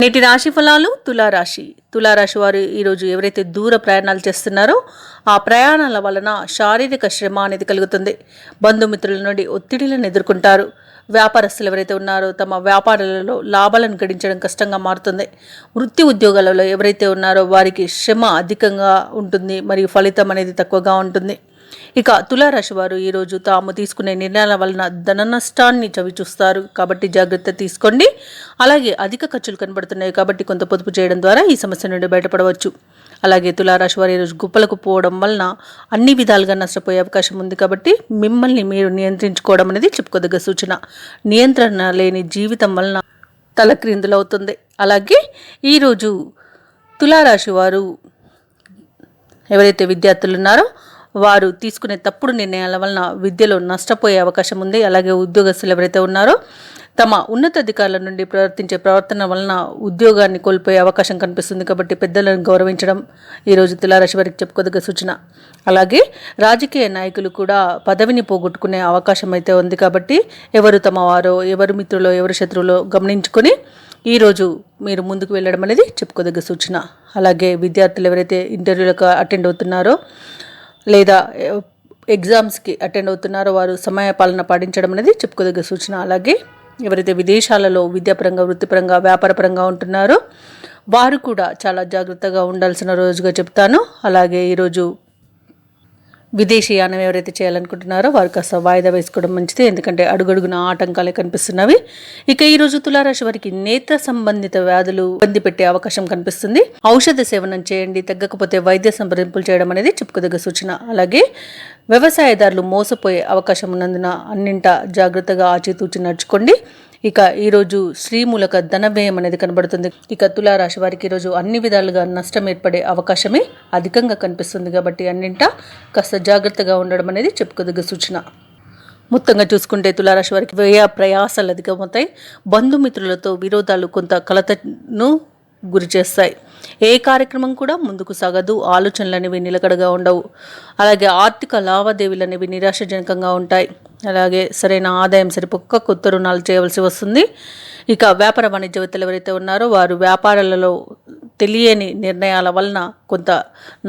నేటి రాశి ఫలాలు తులారాశి వారు ఈరోజు ఎవరైతే దూర ప్రయాణాలు చేస్తున్నారో ఆ ప్రయాణాల వలన శారీరక శ్రమ అనేది కలుగుతుంది. బంధుమిత్రుల నుండి ఒత్తిడిలను ఎదుర్కొంటారు. వ్యాపారస్తులు ఎవరైతే ఉన్నారో తమ వ్యాపారాలలో లాభాలను గడించడం కష్టంగా మారుతుంది. వృత్తి ఉద్యోగాలలో ఎవరైతే ఉన్నారో వారికి శ్రమ అధికంగా ఉంటుంది మరియు ఫలితం అనేది తక్కువగా ఉంటుంది. ఇక తులారాశి వారు ఈరోజు తాము తీసుకునే నిర్ణయాల వలన ధన నష్టాన్ని చవిచూస్తారు కాబట్టి జాగ్రత్త తీసుకోండి. అలాగే అధిక ఖర్చులు కనబడుతున్నాయి కాబట్టి కొంత పొదుపు చేయడం ద్వారా ఈ సమస్య నుండి బయటపడవచ్చు. అలాగే తులారాశి వారు ఈరోజు గుప్పలకు పోవడం వలన అన్ని విధాలుగా నష్టపోయే అవకాశం ఉంది కాబట్టి మిమ్మల్ని మీరు నియంత్రించుకోవడం అనేది చెప్పుకోదగ్గ సూచన. నియంత్రణ లేని జీవితం వలన తలక్రిందులవుతుంది. అలాగే ఈరోజు తులారాశి వారు ఎవరైతే విద్యార్థులు ఉన్నారో వారు తీసుకునే తప్పుడు నిర్ణయాల వలన విద్యలో నష్టపోయే అవకాశం ఉంది. అలాగే ఉద్యోగస్తులు ఎవరైతే ఉన్నారో తమ ఉన్నతాధికారుల నుండి ప్రవర్తించే ప్రవర్తన వలన ఉద్యోగాన్ని కోల్పోయే అవకాశం కనిపిస్తుంది కాబట్టి పెద్దలను గౌరవించడం ఈరోజు తులారాశి వారికి చెప్పుకోదగ్గ సూచన. అలాగే రాజకీయ నాయకులు కూడా పదవిని పోగొట్టుకునే అవకాశం అయితే ఉంది కాబట్టి ఎవరు తమ వారో, ఎవరు మిత్రులో, ఎవరు శత్రువులో గమనించుకొని ఈరోజు మీరు ముందుకు వెళ్ళడం అనేది చెప్పుకోదగ్గ సూచన. అలాగే విద్యార్థులు ఎవరైతే ఇంటర్వ్యూలకు అటెండ్ అవుతున్నారో లేదా ఎగ్జామ్స్కి అటెండ్ అవుతున్నారో వారు సమయపాలన పాటించడం అనేది చెప్పుకోదగ్గ సూచన. అలాగే ఎవరైతే విదేశాలలో విద్యాపరంగా, వృత్తిపరంగా, వ్యాపారపరంగా ఉంటున్నారో వారు కూడా చాలా జాగ్రత్తగా ఉండాల్సిన రోజుగా చెప్తాను. అలాగే ఈరోజు విదేశీయానం ఎవరైతే చేయాలనుకుంటున్నారో వారు కాస్త వాయిదా వేసుకోవడం మంచిది, ఎందుకంటే అడుగడుగున ఆటంకాలే కనిపిస్తున్నవి. ఇక ఈరోజు తులారాశి వారికి నేత్ర సంబంధిత వ్యాధులు ఇబ్బంది పెట్టే అవకాశం కనిపిస్తుంది. ఔషధ సేవనం చేయండి, తగ్గకపోతే వైద్య సంప్రదింపులు చేయడం అనేది చెప్పుకోదగ్గ సూచన. అలాగే వ్యవసాయదారులు మోసపోయే అవకాశం ఉన్నందున అన్నింట జాగ్రత్తగా ఆచితూచి నడుచుకోండి. ఇక ఈరోజు శ్రీమూలక ధన వ్యయం అనేది కనబడుతుంది. ఇక తులారాశి వారికి ఈరోజు అన్ని విధాలుగా నష్టం ఏర్పడే అవకాశమే అధికంగా కనిపిస్తుంది కాబట్టి అన్నింట కాస్త జాగ్రత్తగా ఉండడం అనేది చెప్పుకోదగ్గ సూచన. మొత్తంగా చూసుకుంటే తులారాశి వారికి వ్యయ ప్రయాసాలు అధికమవుతాయి. బంధుమిత్రులతో విరోధాలు కొంత కలతను గురి చేస్తాయి. ఏ కార్యక్రమం కూడా ముందుకు సాగదు. ఆలోచనలు అనేవి నిలకడగా ఉండవు. అలాగే ఆర్థిక లావాదేవీలు అనేవి నిరాశజనకంగా ఉంటాయి. అలాగే సరైన ఆదాయం సరిపోక కొత్త రుణాలు చేయవలసి వస్తుంది. ఇక వ్యాపార వాణిజ్యవేత్తలు ఎవరైతే ఉన్నారో వారు వ్యాపారాలలో తెలియని నిర్ణయాల వలన కొంత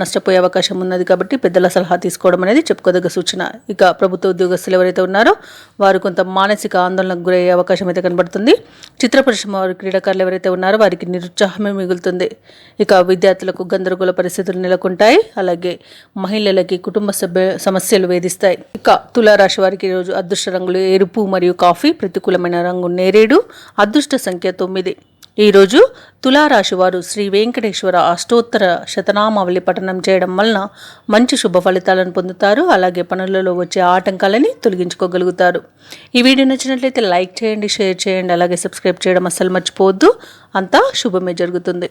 నష్టపోయే అవకాశం ఉన్నది కాబట్టి పెద్దల సలహా తీసుకోవడం అనేది చెప్పుకోదగ్గ సూచన. ఇక ప్రభుత్వ ఉద్యోగస్తులు ఎవరైతే ఉన్నారో వారు కొంత మానసిక ఆందోళనకు గురయ్యే అవకాశం అయితే కనబడుతుంది. చిత్ర పరిశ్రమ వారి క్రీడాకారులు ఎవరైతే ఉన్నారో వారికి నిరుత్సాహమే మిగులుతుంది. ఇక విద్యార్థులకు గందరగోళ పరిస్థితులు నెలకొంటాయి. అలాగే మహిళలకి కుటుంబ సమస్యలు వేధిస్తాయి. ఇక తులారాశి వారికి ఈరోజు అదృష్ట రంగులు ఎరుపు మరియు కాఫీ, ప్రతికూలమైన రంగు నేరేడు, అదృష్ట సంఖ్య 9. ఈరోజు తులారాశి వారు శ్రీ వెంకటేశ్వర అష్టోత్తర శతనామావళి పఠనం చేయడం వలన మంచి శుభ ఫలితాలను పొందుతారు. అలాగే పనులలో వచ్చే ఆటంకాలని తొలగించుకోగలుగుతారు. ఈ వీడియో నచ్చినట్లయితే లైక్ చేయండి, షేర్ చేయండి, అలాగే సబ్స్క్రైబ్ చేయడం అస్సలు మర్చిపోవద్దు. అంతా శుభమే జరుగుతుంది.